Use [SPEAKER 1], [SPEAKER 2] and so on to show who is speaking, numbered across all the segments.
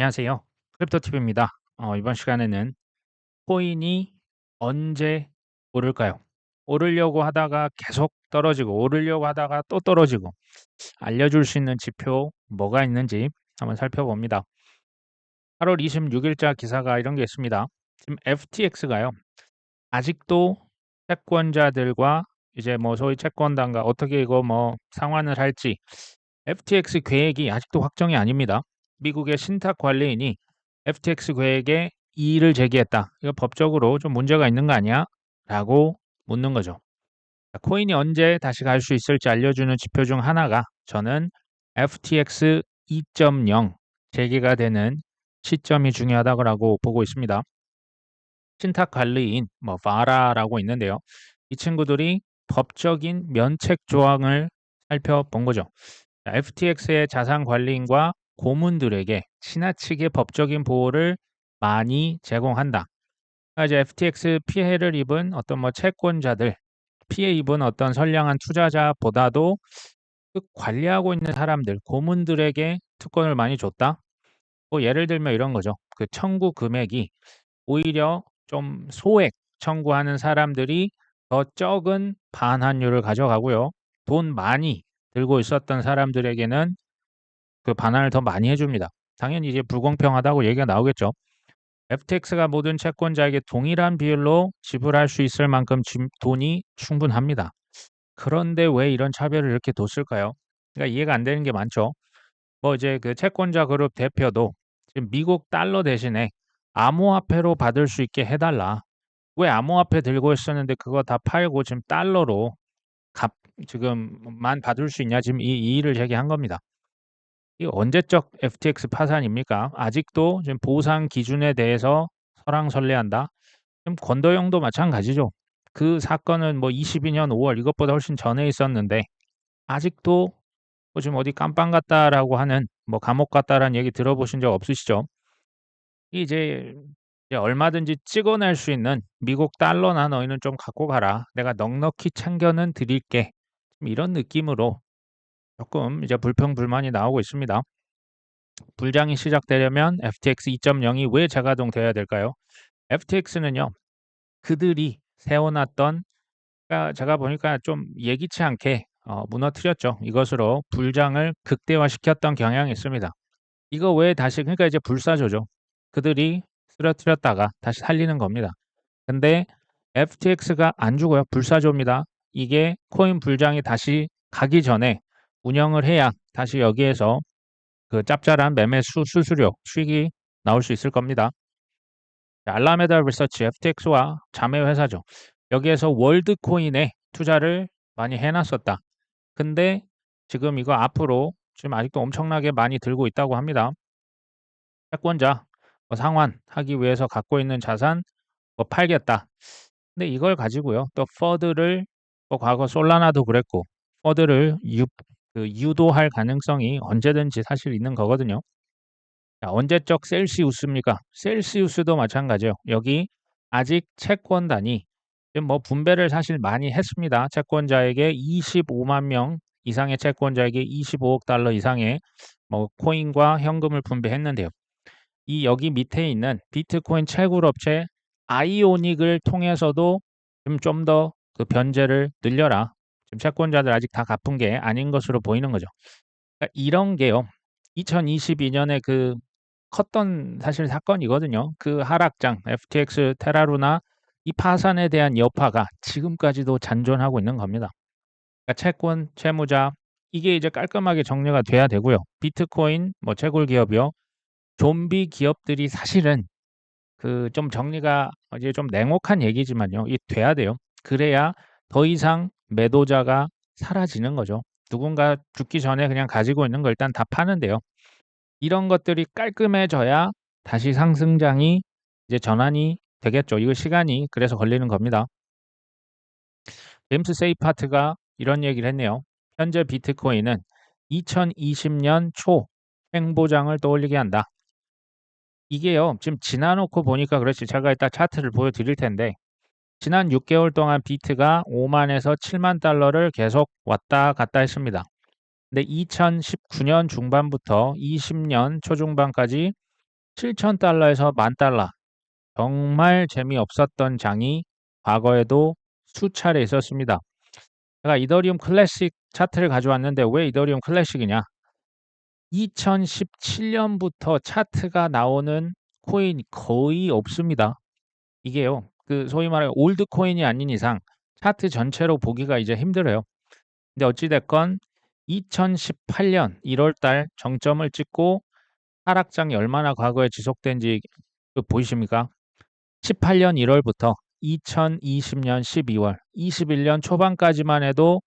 [SPEAKER 1] 안녕하세요. 크립토TV입니다. 이번 시간에는 코인이 언제 오를까요? 오르려고 하다가 계속 떨어지고, 오르려고 하다가 또 떨어지고, 알려줄 수 있는 지표 뭐가 있는지 한번 살펴봅니다. 8월 26일자 기사가 이런 게 있습니다. 지금 FTX가요, 아직도 채권자들과 이제 뭐 소위 채권단과 어떻게 이거 뭐 상환을 할지 FTX 계획이 아직도 확정이 아닙니다. 미국의 신탁 관리인이 FTX 계획에 이의를 제기했다. 이거 법적으로 좀 문제가 있는 거 아니야? 라고 묻는 거죠. 코인이 언제 다시 갈 수 있을지 알려주는 지표 중 하나가 저는 FTX 2.0 재개가 되는 시점이 중요하다고 보고 있습니다. 신탁 관리인 뭐 파라라고 있는데요. 이 친구들이 법적인 면책 조항을 살펴본 거죠. FTX의 자산 관리인과 고문들에게 지나치게 법적인 보호를 많이 제공한다. 그러니까 이제 FTX 피해를 입은 어떤 뭐 채권자들, 피해 입은 어떤 선량한 투자자보다도 그 관리하고 있는 사람들, 고문들에게 특권을 많이 줬다. 뭐 예를 들면 이런 거죠. 그 청구 금액이 오히려 좀 소액 청구하는 사람들이 더 적은 반환율을 가져가고요. 돈 많이 들고 있었던 사람들에게는 그 반환을 더 많이 해줍니다. 당연히 이제 불공평하다고 얘기가 나오겠죠. FTX가 모든 채권자에게 동일한 비율로 지불할 수 있을 만큼 돈이 충분합니다. 그런데 왜 이런 차별을 이렇게 뒀을까요? 그러니까 이해가 안 되는 게 많죠. 뭐 이제 그 채권자 그룹 대표도 지금 미국 달러 대신에 암호화폐로 받을 수 있게 해달라. 왜 암호화폐 들고 있었는데 그거 다 팔고 지금 달러로 값 지금만 받을 수 있냐 지금 이 이의를 제기한 겁니다. 이 언제적 FTX 파산입니까? 아직도 지금 보상 기준에 대해서 설왕설래한다. 지금 권도형도 마찬가지죠. 그 사건은 뭐 22년 5월 이것보다 훨씬 전에 있었는데 아직도 뭐 지금 어디 깜빵 갔다라고 하는 뭐 감옥 갔다라는 얘기 들어보신 적 없으시죠? 이제 얼마든지 찍어낼 수 있는 미국 달러나 너희는 좀 갖고 가라. 내가 넉넉히 챙겨는 드릴게. 이런 느낌으로 조금 이제 불평불만이 나오고 있습니다. 불장이 시작되려면 FTX 2.0이 왜 재가동돼야 될까요? FTX는요, 그들이 세워놨던, 그러니까 제가 보니까 좀 예기치 않게 무너뜨렸죠. 이것으로 불장을 극대화시켰던 경향이 있습니다. 이거 왜 다시, 그러니까 이제 불사조죠. 그들이 쓰러뜨렸다가 다시 살리는 겁니다. 근데 FTX가 안 죽어요. 불사조입니다. 이게 코인 불장이 다시 가기 전에 운영을 해야 다시 여기에서 그 짭짤한 매매 수수료 수익이 나올 수 있을 겁니다. 알라메다 리서치 FTX와 자매 회사죠. 여기에서 월드코인에 투자를 많이 해놨었다. 근데 지금 이거 앞으로 지금 아직도 엄청나게 많이 들고 있다고 합니다. 채권자 뭐 상환하기 위해서 갖고 있는 자산 뭐 팔겠다. 근데 이걸 가지고요. 또 퍼드를 뭐 과거 솔라나도 그랬고 퍼드를 유도할 가능성이 언제든지 사실 있는 거거든요. 자, 언제적 셀시우스입니까? 셀시우스도 마찬가지요. 여기 아직 채권단이 지금 뭐 분배를 사실 많이 했습니다. 채권자에게 25만 명 이상의 채권자에게 25억 달러 이상의 뭐 코인과 현금을 분배했는데요. 이 여기 밑에 있는 비트코인 채굴 업체 아이오닉을 통해서도 좀 더 그 변제를 늘려라. 지금 채권자들 아직 다 갚은 게 아닌 것으로 보이는 거죠. 그러니까 이런 게요. 2022년에 그 컸던 사실 사건이거든요. 그 하락장 FTX 테라루나 이 파산에 대한 여파가 지금까지도 잔존하고 있는 겁니다. 그러니까 채권, 채무자 이게 이제 깔끔하게 정리가 돼야 되고요. 비트코인 뭐 채굴 기업이요. 좀비 기업들이 사실은 그 좀 정리가 이제 좀 냉혹한 얘기지만요. 이 돼야 돼요. 그래야 더 이상 매도자가 사라지는 거죠. 누군가 죽기 전에 그냥 가지고 있는 거 일단 다 파는데요. 이런 것들이 깔끔해져야 다시 상승장이 이제 전환이 되겠죠. 이거 시간이 그래서 걸리는 겁니다. 제임스 세이파트가 이런 얘기를 했네요. 현재 비트코인은 2020년 초 횡보장을 떠올리게 한다. 이게요. 지금 지나놓고 보니까 그렇지. 제가 이따 차트를 보여드릴 텐데 지난 6개월 동안 비트가 5만에서 7만 달러를 계속 왔다 갔다 했습니다. 근데 2019년 중반부터 20년 초중반까지 $7,000에서 $10,000. 정말 재미없었던 장이 과거에도 수차례 있었습니다. 제가 이더리움 클래식 차트를 가져왔는데 왜 이더리움 클래식이냐? 2017년부터 차트가 나오는 코인이 거의 없습니다. 이게요, 그 소위 말하는 올드 코인이 아닌 이상 차트 전체로 보기가 이제 힘들어요. 근데 어찌됐건 2018년 1월 달 정점을 찍고 하락장이 얼마나 과거에 지속된지 보이십니까? 18년 1월부터 2020년 12월, 21년 초반까지만 해도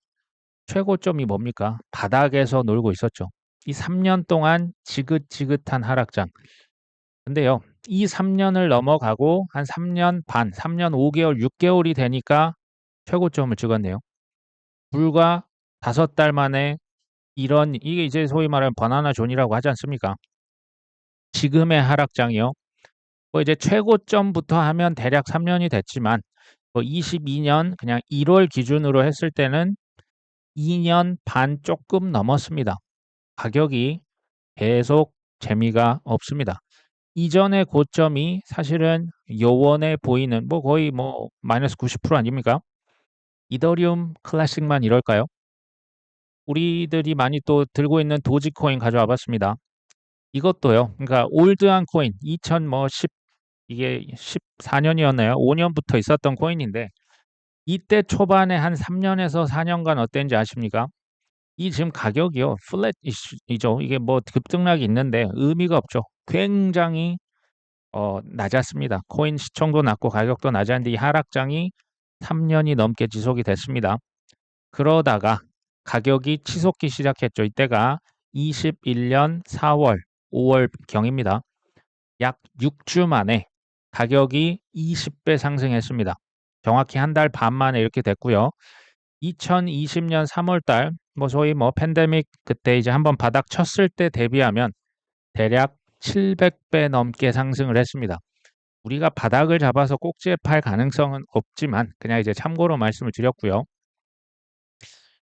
[SPEAKER 1] 최고점이 뭡니까? 바닥에서 놀고 있었죠. 이 3년 동안 지긋지긋한 하락장. 근데요, 이 3년을 넘어가고 한 3년 반, 3년 5개월, 6개월이 되니까 최고점을 찍었네요. 불과 5달 만에 이게 이제 소위 말하는 바나나 존이라고 하지 않습니까? 지금의 하락장이요. 뭐 이제 최고점부터 하면 대략 3년이 됐지만, 뭐 22년 그냥 1월 기준으로 했을 때는 2년 반 조금 넘었습니다. 가격이 계속 재미가 없습니다. 이전의 고점이 사실은 요원에 보이는 뭐 거의 뭐 마이너스 90% 아닙니까? 이더리움 클래식만 이럴까요? 우리들이 많이 또 들고 있는 도지코인 가져와 봤습니다. 이것도요. 그러니까 올드한 코인 2010 이게 14년이었나요? 5년부터 있었던 코인인데 이때 초반에 한 3년에서 4년간 어땠는지 아십니까? 이 지금 가격이요. 플랫이죠. 이게 뭐 급등락이 있는데 의미가 없죠. 굉장히 낮았습니다. 코인 시총도 낮고 가격도 낮았는데 이 하락장이 3년이 넘게 지속이 됐습니다. 그러다가 가격이 치솟기 시작했죠. 이때가 21년 4월, 5월 경입니다. 약 6주 만에 가격이 20배 상승했습니다. 정확히 한 달 반 만에 이렇게 됐고요. 2020년 3월 달, 뭐 소위 뭐 팬데믹 그때 이제 한번 바닥 쳤을 때 대비하면 대략 700배 넘게 상승을 했습니다. 우리가 바닥을 잡아서 꼭지에 팔 가능성은 없지만 그냥 이제 참고로 말씀을 드렸고요.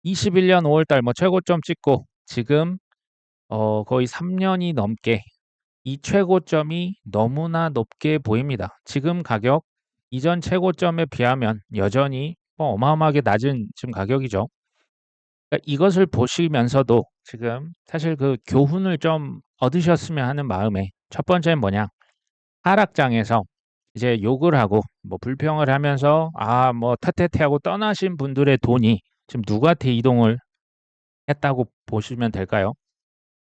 [SPEAKER 1] 21년 5월 달 뭐 최고점 찍고 지금 거의 3년이 넘게 이 최고점이 너무나 높게 보입니다. 지금 가격 이전 최고점에 비하면 여전히 뭐 어마어마하게 낮은 지금 가격이죠. 그러니까 이것을 보시면서도 지금 사실 그 교훈을 좀 얻으셨으면 하는 마음에 첫 번째는 뭐냐? 하락장에서 이제 욕을 하고 뭐 불평을 하면서 뭐 퇴퇴퇴하고 떠나신 분들의 돈이 지금 누구한테 이동을 했다고 보시면 될까요?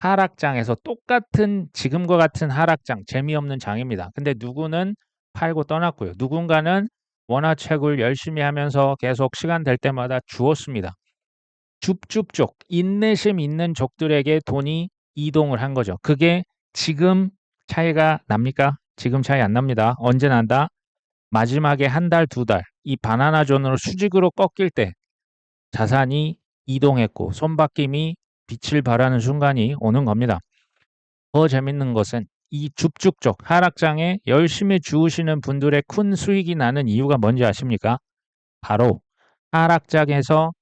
[SPEAKER 1] 하락장에서 똑같은 지금과 같은 하락장, 재미없는 장입니다. 근데 누구는 팔고 떠났고요. 누군가는 원화채굴 열심히 하면서 계속 시간 될 때마다 주었습니다. 줍줍족, 인내심 있는 족들에게 돈이 이동을 한 거죠. 그게 지금 차이가 납니까? 지금 차이 안 납니다. 언제 난다? 마지막에 한 달, 두 달, 이 바나나 존으로 수직으로 꺾일 때 자산이 이동했고 손바뀜이 빛을 발하는 순간이 오는 겁니다. 더 재밌는 것은 이 줍줍족 하락장에 열심히 주우시는 분들의 큰 수익이 나는 이유가 뭔지 아십니까? 바로 하락장에서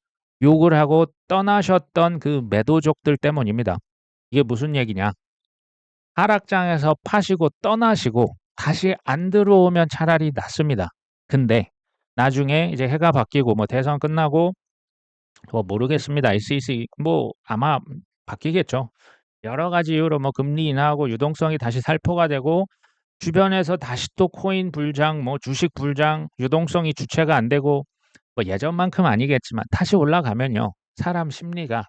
[SPEAKER 1] 욕을 하고 떠나셨던 그 매도족들 때문입니다. 이게 무슨 얘기냐? 하락장에서 파시고 떠나시고 다시 안 들어오면 차라리 낫습니다. 근데 나중에 이제 해가 바뀌고 뭐 대선 끝나고 뭐 모르겠습니다. SEC 뭐 아마 바뀌겠죠. 여러 가지 이유로 뭐 금리 인하하고 유동성이 다시 살포가 되고 주변에서 다시 또 코인 불장, 뭐 주식 불장, 유동성이 주체가 안 되고 뭐 예전만큼 아니겠지만 다시 올라가면요. 사람 심리가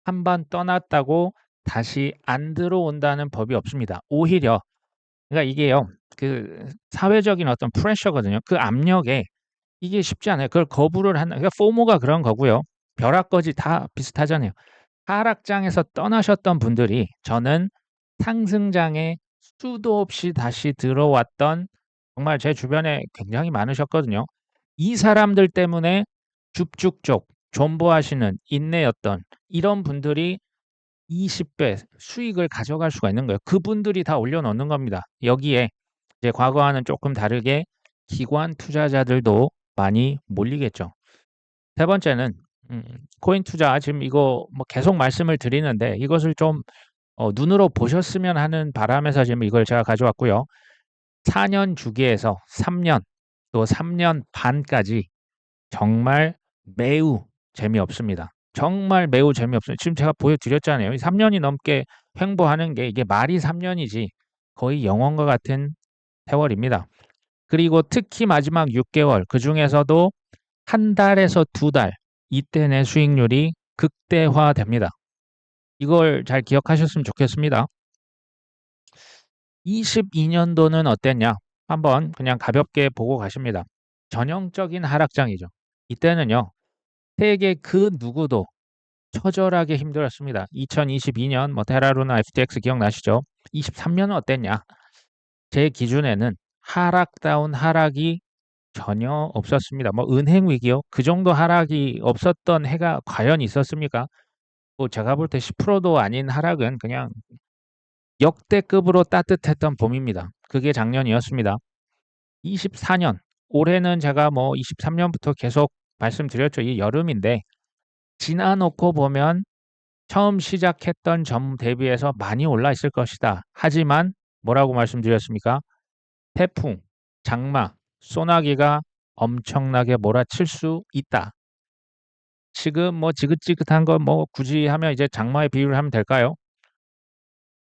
[SPEAKER 1] 한 번 떠났다고 다시 안 들어온다는 법이 없습니다. 오히려 그러니까 이게요. 그 사회적인 어떤 프레셔거든요. 그 압력에 이게 쉽지 않아요. 그걸 거부를 하는 그러니까 포모가 그런 거고요. 벼락거지 다 비슷하잖아요. 하락장에서 떠나셨던 분들이 저는 상승장에 수도 없이 다시 들어왔던 정말 제 주변에 굉장히 많으셨거든요. 이 사람들 때문에 줍줍족 존버하시는 인내였던 이런 분들이 20배 수익을 가져갈 수가 있는 거예요. 그분들이 다 올려놓는 겁니다. 여기에 이제 과거와는 조금 다르게 기관 투자자들도 많이 몰리겠죠. 세 번째는 코인 투자 지금 이거 뭐 계속 말씀을 드리는데 이것을 좀 눈으로 보셨으면 하는 바람에서 지금 이걸 제가 가져왔고요. 4년 주기에서 3년 또 3년 반까지 정말 매우 재미없습니다. 정말 매우 재미없어요. 지금 제가 보여드렸잖아요. 3년이 넘게 횡보하는 게 이게 말이 3년이지 거의 영원과 같은 세월입니다. 그리고 특히 마지막 6개월 그중에서도 한 달에서 두 달 이때 내 수익률이 극대화됩니다. 이걸 잘 기억하셨으면 좋겠습니다. 22년도는 어땠냐? 한번 그냥 가볍게 보고 가십니다. 전형적인 하락장이죠. 이때는요, 세계 그 누구도 처절하게 힘들었습니다. 2022년 뭐 테라루나 FTX 기억나시죠? 23년은 어땠냐? 제 기준에는 하락다운 하락이 전혀 없었습니다. 뭐 은행 위기요? 그 정도 하락이 없었던 해가 과연 있었습니까? 뭐 제가 볼 때 10%도 아닌 하락은 그냥 역대급으로 따뜻했던 봄입니다. 그게 작년이었습니다. 24년, 올해는 제가 뭐 23년부터 계속 말씀드렸죠. 이 여름인데 지나놓고 보면 처음 시작했던 점 대비해서 많이 올라 있을 것이다. 하지만 뭐라고 말씀드렸습니까? 태풍, 장마, 소나기가 엄청나게 몰아칠 수 있다. 지금 뭐 지긋지긋한 건 뭐 굳이 하면 이제 장마의 비유를 하면 될까요?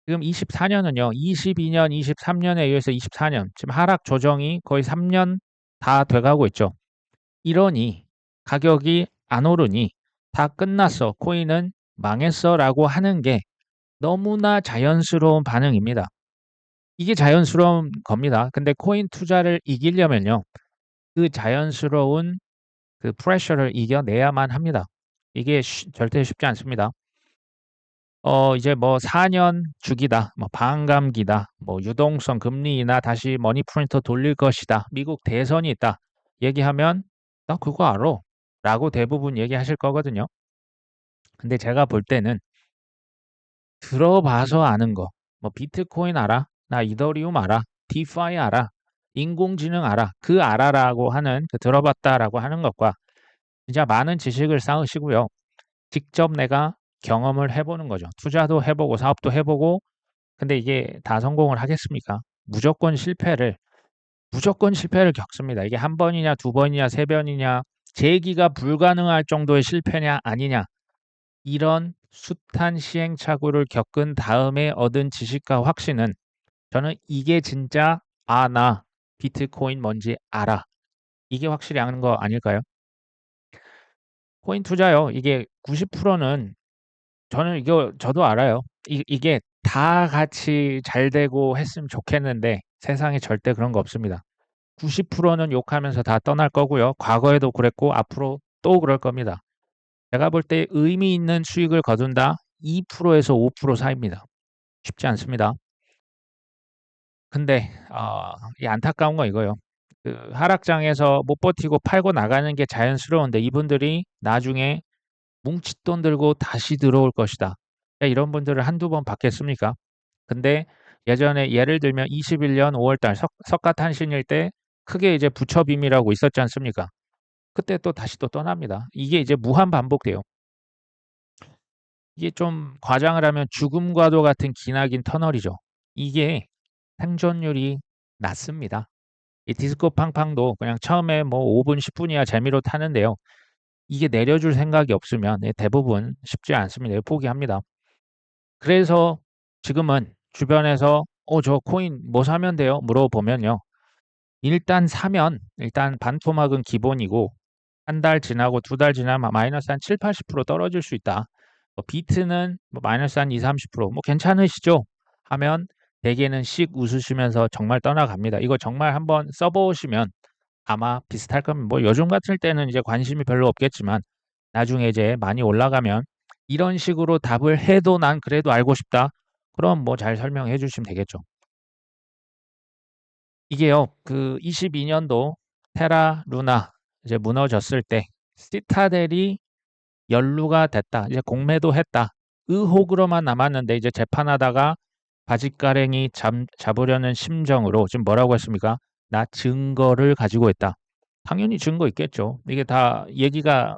[SPEAKER 1] 지금 24년은요, 22년, 23년에 의해서 24년, 지금 하락 조정이 거의 3년 다 돼가고 있죠. 이러니 가격이 안 오르니 다 끝났어. 코인은 망했어. 라고 하는 게 너무나 자연스러운 반응입니다. 이게 자연스러운 겁니다. 근데 코인 투자를 이기려면요, 그 자연스러운 그 프레셔를 이겨내야만 합니다. 이게 절대 쉽지 않습니다. 이제 뭐 4년 주기다, 뭐 반감기다, 뭐 유동성 금리 인하 다시 머니 프린터 돌릴 것이다, 미국 대선이 있다 얘기하면 나 그거 알아 라고 대부분 얘기하실 거거든요. 근데 제가 볼 때는 들어봐서 아는 거, 뭐 비트코인 알아? 나 이더리움 알아? 디파이 알아? 인공지능 알아? 그 알아라고 하는 그 들어봤다라고 하는 것과 진짜 많은 지식을 쌓으시고요. 직접 내가 경험을 해보는 거죠. 투자도 해보고 사업도 해보고 근데 이게 다 성공을 하겠습니까? 무조건 실패를 겪습니다. 이게 한 번이냐, 두 번이냐, 세 번이냐, 재기가 불가능할 정도의 실패냐, 아니냐. 이런 숱한 시행착오를 겪은 다음에 얻은 지식과 확신은 저는 이게 진짜, 아, 나 비트코인 뭔지 알아. 이게 확실히 아는 거 아닐까요? 코인 투자요. 이게 90%는 저는 이거 저도 알아요. 이게 다 같이 잘 되고 했으면 좋겠는데 세상에 절대 그런 거 없습니다. 90%는 욕하면서 다 떠날 거고요. 과거에도 그랬고 앞으로 또 그럴 겁니다. 제가 볼 때 의미 있는 수익을 거둔다 2%에서 5% 사이입니다. 쉽지 않습니다. 근데 이 안타까운 건 이거예요. 그 하락장에서 못 버티고 팔고 나가는 게 자연스러운데 이분들이 나중에 뭉칫돈 들고 다시 들어올 것이다. 이런 분들을 한두 번 봤겠습니까? 근데 예전에 예를 들면 21년 5월달 석가탄신일 때 크게 이제 부처빔이라고 있었지 않습니까? 그때 또 다시 또 떠납니다. 이게 이제 무한 반복돼요. 이게 좀 과장을 하면 죽음과도 같은 기나긴 터널이죠. 이게 생존율이 낮습니다. 이 디스코 팡팡도 그냥 처음에 뭐 5분, 10분이야 재미로 타는데요. 이게 내려줄 생각이 없으면 대부분 쉽지 않습니다. 포기합니다. 그래서 지금은 주변에서 저 코인 뭐 사면 돼요? 물어보면요. 일단 사면 일단 반토막은 기본이고 한 달 지나고 두 달 지나면 마이너스 한 7, 80% 떨어질 수 있다. 비트는 뭐 마이너스 한 2, 30%뭐 괜찮으시죠? 하면 대개는 씩 웃으시면서 정말 떠나갑니다. 이거 정말 한번 써보시면 아마 비슷할 겁니다. 뭐 요즘 같을 때는 이제 관심이 별로 없겠지만 나중에 이제 많이 올라가면 이런 식으로 답을 해도 난 그래도 알고 싶다. 그럼 뭐 잘 설명해 주시면 되겠죠. 이게요, 그 22년도 테라 루나 이제 무너졌을 때 시타델이 연루가 됐다. 이제 공매도 했다. 의혹으로만 남았는데 이제 재판하다가 바짓가랭이 잡으려는 심정으로 지금 뭐라고 했습니까? 나 증거를 가지고 있다. 당연히 증거 있겠죠. 이게 다 얘기가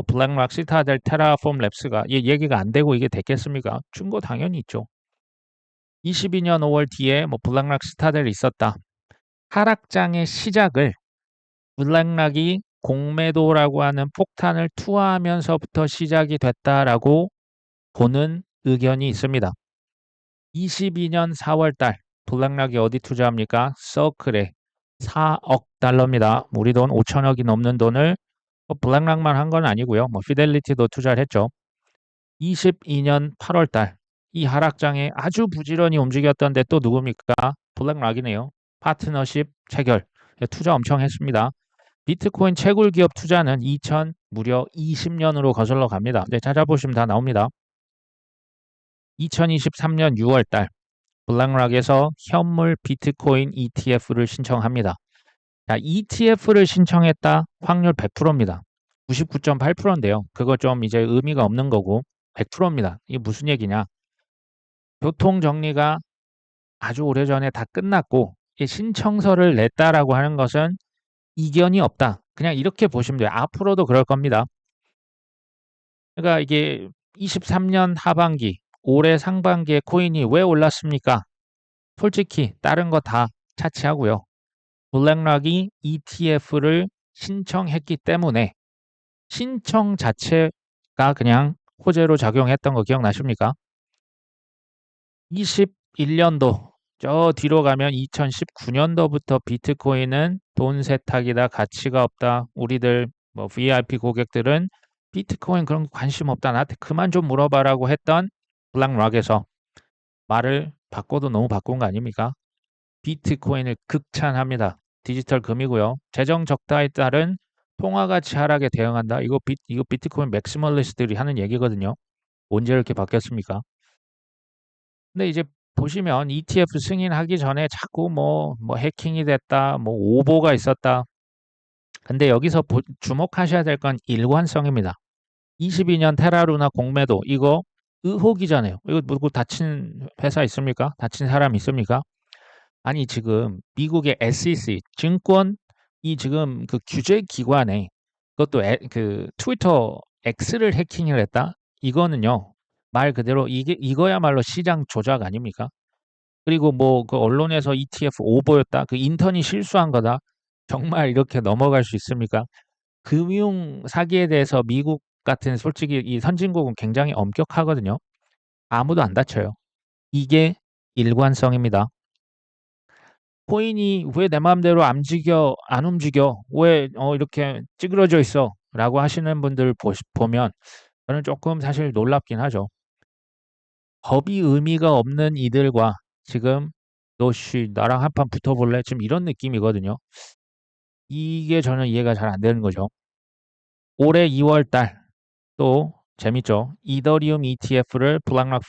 [SPEAKER 1] 블랙락, 시타델, 테라폼 랩스가 얘기가 안 되고 이게 됐겠습니까? 증거 당연히 있죠. 22년 5월 뒤에 뭐 블랙락 스타들이 있었다. 하락장의 시작을 블랙락이 공매도라고 하는 폭탄을 투하하면서부터 시작이 됐다라고 보는 의견이 있습니다. 22년 4월 달 블랙락이 어디 투자합니까? 서클에 4억 달러입니다. 우리 돈 5천억이 넘는 돈을 블랙락만 한 건 아니고요. 뭐 피델리티도 투자를 했죠. 22년 8월 달 이 하락장에 아주 부지런히 움직였던데 또 누굽니까? 블랙락이네요. 파트너십 체결. 투자 엄청 했습니다. 비트코인 채굴 기업 투자는 무려 20년으로 거슬러 갑니다. 네, 찾아보시면 다 나옵니다. 2023년 6월 달 블랙락에서 현물 비트코인 ETF를 신청합니다. 자, ETF를 신청했다. 확률 100%입니다. 99.8%인데요. 그거 좀 이제 의미가 없는 거고 100%입니다. 이게 무슨 얘기냐? 교통 정리가 아주 오래전에 다 끝났고 신청서를 냈다라고 하는 것은 이견이 없다. 그냥 이렇게 보시면 돼요. 앞으로도 그럴 겁니다. 그러니까 이게 23년 하반기, 올해 상반기에 코인이 왜 올랐습니까? 솔직히 다른 거 다 차치하고요. 블랙락이 ETF를 신청했기 때문에 신청 자체가 그냥 호재로 작용했던 거 기억나십니까? 21년도 저 뒤로 가면 2019년도부터 비트코인은 돈 세탁이다, 가치가 없다. 우리들 뭐 VIP 고객들은 비트코인 그런 거 관심 없다. 나한테 그만 좀 물어봐라고 했던 블랙락에서 말을 바꿔도 너무 바꾼 거 아닙니까? 비트코인을 극찬합니다. 디지털 금이고요. 재정 적자에 따른 통화 가치 하락에 대응한다. 이거 비트코인 맥시멀리스트들이 하는 얘기거든요. 언제 이렇게 바뀌었습니까? 근데 이제 보시면 ETF 승인하기 전에 자꾸 뭐 해킹이 됐다, 뭐 오보가 있었다. 근데 여기서 주목하셔야 될 건 일관성입니다. 22년 테라루나 공매도 이거 의혹이잖아요. 이거 누구 다친 회사 있습니까? 다친 사람 있습니까? 아니 지금 미국의 SEC 증권 이 지금 그 규제 기관에 그것도 그 트위터 X를 해킹을 했다. 이거는요 말 그대로 이거야말로 시장 조작 아닙니까? 그리고 뭐 그 언론에서 ETF 오보였다. 그 인턴이 실수한 거다. 정말 이렇게 넘어갈 수 있습니까? 금융 사기에 대해서 미국 같은 솔직히 이 선진국은 굉장히 엄격하거든요. 아무도 안 다쳐요. 이게 일관성입니다. 코인이 왜 내 마음대로 안 움직여? 왜 이렇게 찌그러져 있어? 라고 하시는 분들 보면 저는 조금 사실 놀랍긴 하죠. 법이 의미가 없는 이들과 지금 너씨 나랑 한판 붙어볼래? 지금 이런 느낌이거든요. 이게 저는 이해가 잘 안 되는 거죠. 올해 2월 달 또 재밌죠. 이더리움 ETF를 블랙락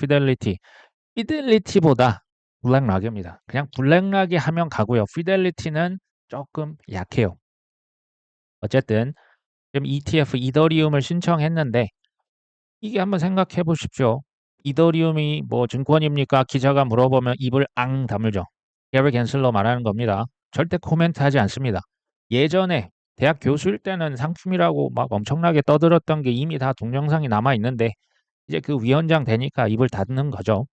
[SPEAKER 1] 피델리티보다 블랙락입니다. 그냥 블랙락이 하면 가고요. 피델리티는 조금 약해요. 어쨌든 지금 ETF 이더리움을 신청했는데 이게 한번 생각해 보십시오. 이더리움이 뭐 증권입니까? 기자가 물어보면 입을 앙 다물죠. 게리 겐슬러 말하는 겁니다. 절대 코멘트 하지 않습니다. 예전에 대학 교수일 때는 상품이라고 막 엄청나게 떠들었던 게 이미 다 동영상이 남아 있는데 이제 그 위원장 되니까 입을 닫는 거죠.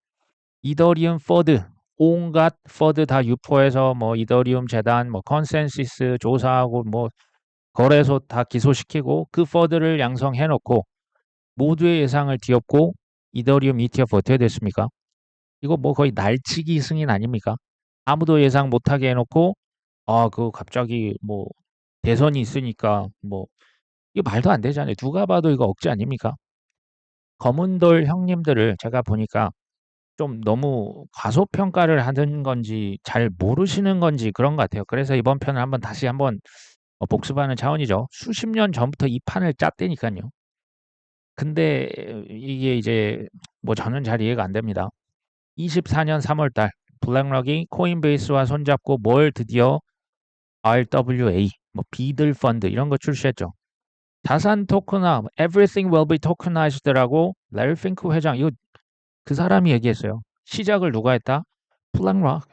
[SPEAKER 1] 이더리움 퍼드 온갖 퍼드 다 유포해서 뭐 이더리움 재단 뭐 컨센시스 조사하고 뭐 거래소 다 기소시키고 그 퍼드를 양성해 놓고 모두의 예상을 뒤엎고 이더리움 ETF 어떻게 됐습니까? 이거 뭐 거의 날치기 승인 아닙니까? 아무도 예상 못하게 해놓고 그거 갑자기 뭐 대선이 있으니까 뭐 이거 말도 안 되잖아요. 누가 봐도 이거 억지 아닙니까? 검은돌 형님들을 제가 보니까 좀 너무 과소평가를 하는 건지 잘 모르시는 건지 그런 것 같아요. 그래서 이번 편을 다시 한번 복습하는 차원이죠. 수십 년 전부터 이 판을 짰다니까요. 근데 이게 이제 뭐 저는 잘 이해가 안 됩니다. 24년 3월 달 블랙락이 코인베이스와 손잡고 뭘 드디어 RWA, 뭐 비들 펀드 이런 거 출시했죠. 자산 토큰화, everything will be tokenized라고 레리 핑크 회장 이거 그 사람이 얘기했어요. 시작을 누가 했다? 블랙락.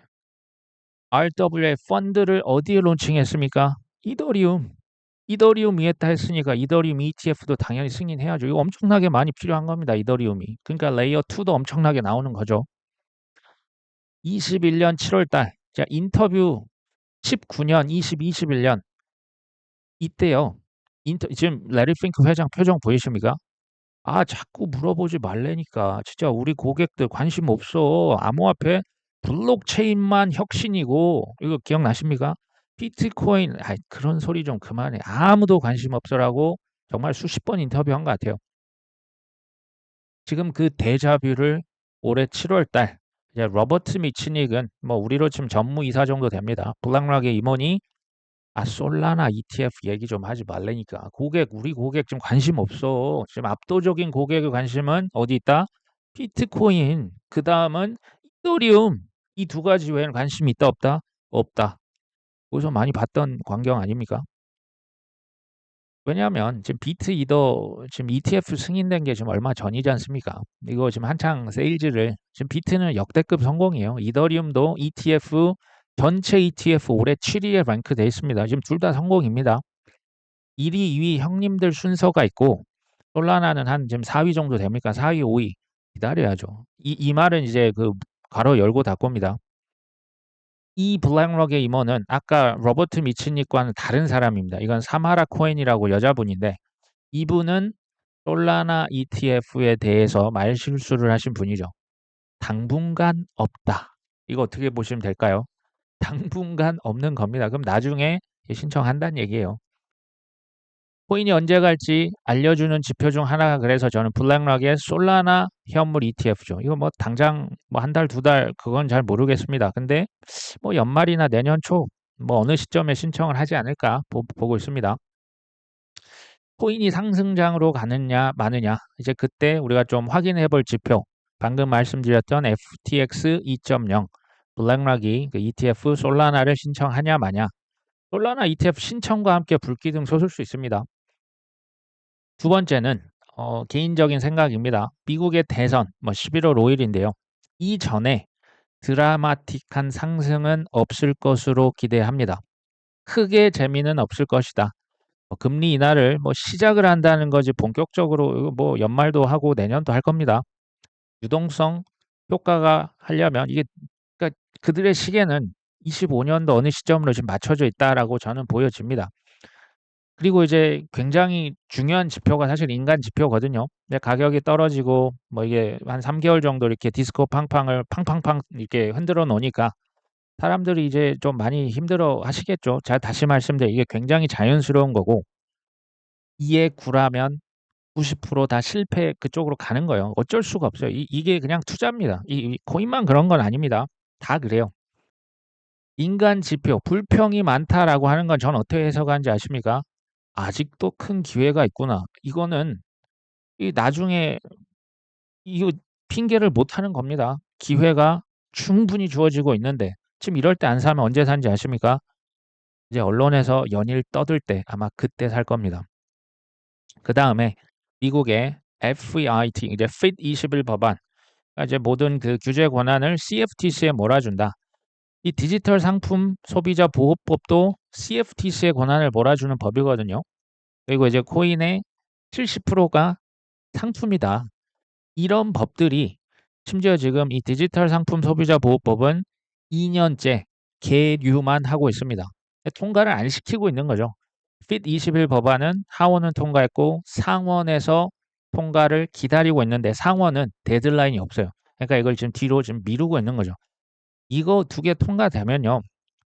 [SPEAKER 1] RWA 펀드를 어디에 론칭했습니까? 이더리움. 이더리움 위에다 했으니까 이더리움 ETF도 당연히 승인해야죠. 이거 엄청나게 많이 필요한 겁니다. 이더리움이. 그러니까 레이어 2도 엄청나게 나오는 거죠. 21년 7월 달. 자, 인터뷰 19년, 20, 21년 이때요. 지금 레리 핑크 회장 표정 보이십니까? 아, 자꾸 물어보지 말라니까. 진짜 우리 고객들 관심 없어. 암호화폐 블록체인만 혁신이고 이거 기억나십니까? 비트코인 그런 소리 좀 그만해. 아무도 관심 없어라고 정말 수십 번 인터뷰한 것 같아요. 지금 그 데자뷰를 올해 7월 달 이제 로버트 미치닉은 뭐 우리로 치면 전무이사 정도 됩니다. 블랙락의 임원이 솔라나 ETF 얘기 좀 하지 말라니까. 우리 고객 지금 관심 없어. 지금 압도적인 고객의 관심은 어디 있다? 비트코인. 그 다음은 이더리움. 이 두 가지 외에는 관심이 있다, 없다? 없다. 거기서 많이 봤던 광경 아닙니까? 왜냐하면 지금 비트 이더 지금 ETF 승인된 게 지금 얼마 전이지 않습니까? 이거 지금 한창 세일즈를 지금 비트는 역대급 성공이에요. 이더리움도 ETF 전체 ETF 올해 7위에 랭크돼 있습니다. 지금 둘 다 성공입니다. 1위, 2위 형님들 순서가 있고 솔라나는 한 지금 4위 정도 됩니까? 4위, 5위 기다려야죠. 이 말은 이제 그 괄호 열고 닫고입니다. 이 블랙록의 임원은 아까 로버트 미치닉과는 다른 사람입니다. 이건 사마라 코엔이라고 여자분인데 이분은 솔라나 ETF에 대해서 말실수를 하신 분이죠. 당분간 없다. 이거 어떻게 보시면 될까요? 당분간 없는 겁니다. 그럼 나중에 신청한다는 얘기예요. 코인이 언제 갈지 알려주는 지표 중 하나가 그래서 저는 블랙락의 솔라나 현물 ETF죠. 이거 뭐 당장 뭐 한 달, 두 달 그건 잘 모르겠습니다. 근데 뭐 연말이나 내년 초 뭐 어느 시점에 신청을 하지 않을까 보고 있습니다. 코인이 상승장으로 가느냐 마느냐 이제 그때 우리가 좀 확인해 볼 지표 방금 말씀드렸던 FTX 2.0 블랙락이 그 ETF 솔라나를 신청하냐 마냐 솔라나 ETF 신청과 함께 불기둥 솟을 수 있습니다. 두 번째는 개인적인 생각입니다. 미국의 대선 뭐 11월 5일인데요. 이전에 드라마틱한 상승은 없을 것으로 기대합니다. 크게 재미는 없을 것이다. 금리 인하를 뭐 시작을 한다는 거지 본격적으로 뭐 연말도 하고 내년도 할 겁니다. 유동성 효과가 하려면 이게 그러니까 그들의 시계는 25년도 어느 시점으로 지금 맞춰져 있다라고 저는 보여집니다. 그리고 이제 굉장히 중요한 지표가 사실 인간 지표거든요. 근데 가격이 떨어지고 뭐 이게 한 3개월 정도 이렇게 디스코 팡팡을 팡팡팡 이렇게 흔들어 놓으니까 사람들이 이제 좀 많이 힘들어 하시겠죠. 제가 다시 말씀드려 이게 굉장히 자연스러운 거고 2에 9라면 90%다 실패 그쪽으로 가는 거예요. 어쩔 수가 없어요. 이게 그냥 투자입니다. 이 코인만 그런 건 아닙니다. 다 그래요. 인간 지표 불평이 많다라고 하는 건 전 어떻게 해석하는지 아십니까? 아직도 큰 기회가 있구나. 이거는 이 나중에 이거 핑계를 못 하는 겁니다. 기회가 충분히 주어지고 있는데 지금 이럴 때 안 사면 언제 산지 아십니까? 이제 언론에서 연일 떠들 때 아마 그때 살 겁니다. 그 다음에 미국의 FEIT 이제 FIT 21 법안 그러니까 이제 모든 그 규제 권한을 CFTC에 몰아준다. 이 디지털 상품 소비자 보호법도 CFTC의 권한을 몰아주는 법이거든요. 그리고 이제 코인의 70%가 상품이다. 이런 법들이 심지어 지금 이 디지털 상품 소비자 보호법은 2년째 계류만 하고 있습니다. 통과를 안 시키고 있는 거죠. FIT 21 법안은 하원은 통과했고 상원에서 통과를 기다리고 있는데 상원은 데드라인이 없어요. 그러니까 이걸 지금 뒤로 지금 미루고 있는 거죠. 이거 두 개 통과되면요.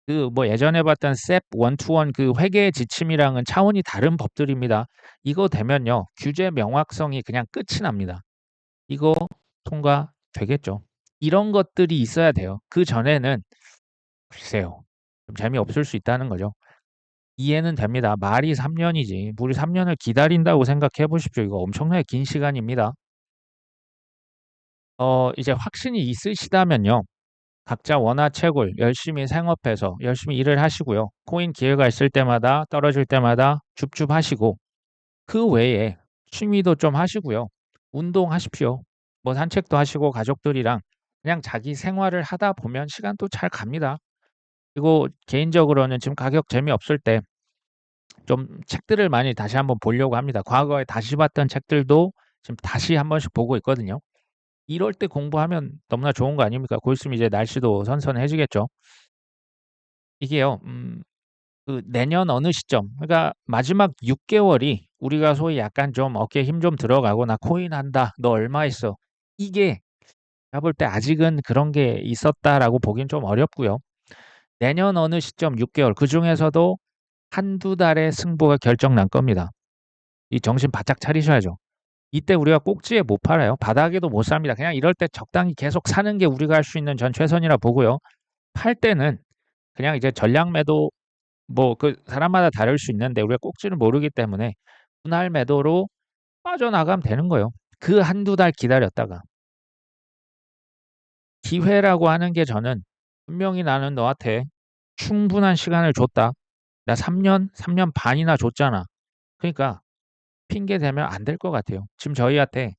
[SPEAKER 1] 그 뭐 예전에 봤던 SEP 121 그 회계 지침이랑은 차원이 다른 법들입니다. 이거 되면요. 규제 명확성이 그냥 끝이 납니다. 이거 통과되겠죠. 이런 것들이 있어야 돼요. 그전에는 글쎄요. 좀 재미없을 수 있다는 거죠. 이해는 됩니다. 말이 3년이지. 우리 3년을 기다린다고 생각해 보십시오. 이거 엄청나게 긴 시간입니다. 이제 확신이 있으시다면요. 각자 원화채굴 열심히 생업해서 열심히 일을 하시고요. 코인 기회가 있을 때마다 떨어질 때마다 줍줍 하시고 그 외에 취미도 좀 하시고요. 운동하십시오. 뭐 산책도 하시고 가족들이랑 그냥 자기 생활을 하다 보면 시간 또 잘 갑니다. 그리고 개인적으로는 지금 가격 재미없을 때 좀 책들을 많이 다시 한번 보려고 합니다. 과거에 다시 봤던 책들도 지금 다시 한 번씩 보고 있거든요. 이럴 때 공부하면 너무나 좋은 거 아닙니까? 곧 있으면 이제 날씨도 선선해지겠죠. 이게요. 그 내년 어느 시점 그러니까 마지막 6 개월이 우리가 소위 약간 좀 어깨에 힘 좀 들어가고 "나 코인 한다. 너 얼마 했어?" 이게 제가 볼 때 아직은 그런 게 있었다라고 보긴 좀 어렵고요. 내년 어느 시점 6 개월 그중에서도 한두 달의 승부가 결정 날 겁니다. 이 정신 바짝 차리셔야죠. 이때 우리가 꼭지에 못 팔아요. 바닥에도 못 삽니다. 그냥 이럴 때 적당히 계속 사는 게 우리가 할 수 있는 전 최선이라 보고요. 팔 때는 그냥 이제 전량 매도 뭐 그 사람마다 다를 수 있는데 우리가 꼭지를 모르기 때문에 분할 매도로 빠져나가면 되는 거예요. 그 한두 달 기다렸다가 기회라고 하는 게 저는 분명히 나는 너한테 충분한 시간을 줬다. 나 3 년 반이나 줬잖아. 그러니까 핑계 대면 안 될 것 같아요. 지금 저희한테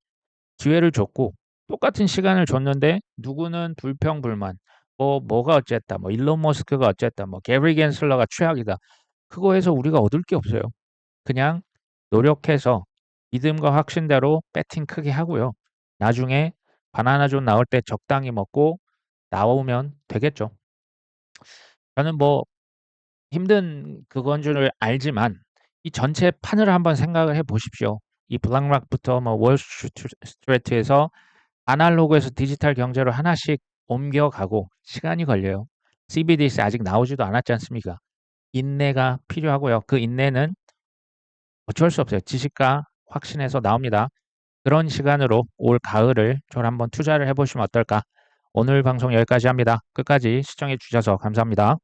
[SPEAKER 1] 기회를 줬고 똑같은 시간을 줬는데 누구는 불평불만 뭐가 어쨌다. 뭐 일론 머스크가 어쨌다. 뭐 게리 겐슬러가 최악이다. 그거에서 우리가 얻을 게 없어요. 그냥 노력해서 믿음과 확신대로 배팅 크게 하고요. 나중에 바나나 존 나올 때 적당히 먹고 나오면 되겠죠. 저는 뭐 힘든 그건 줄 알지만 이 전체 판을 한번 생각을 해 보십시오. 이 블랙락부터 뭐 월스트리트에서 아날로그에서 디지털 경제로 하나씩 옮겨가고 시간이 걸려요. CBDC 아직 나오지도 않았지 않습니까? 인내가 필요하고요. 그 인내는 어쩔 수 없어요. 지식과 확신에서 나옵니다. 그런 시간으로 올 가을을 좀 한번 투자를 해 보시면 어떨까? 오늘 방송 여기까지 합니다. 끝까지 시청해 주셔서 감사합니다.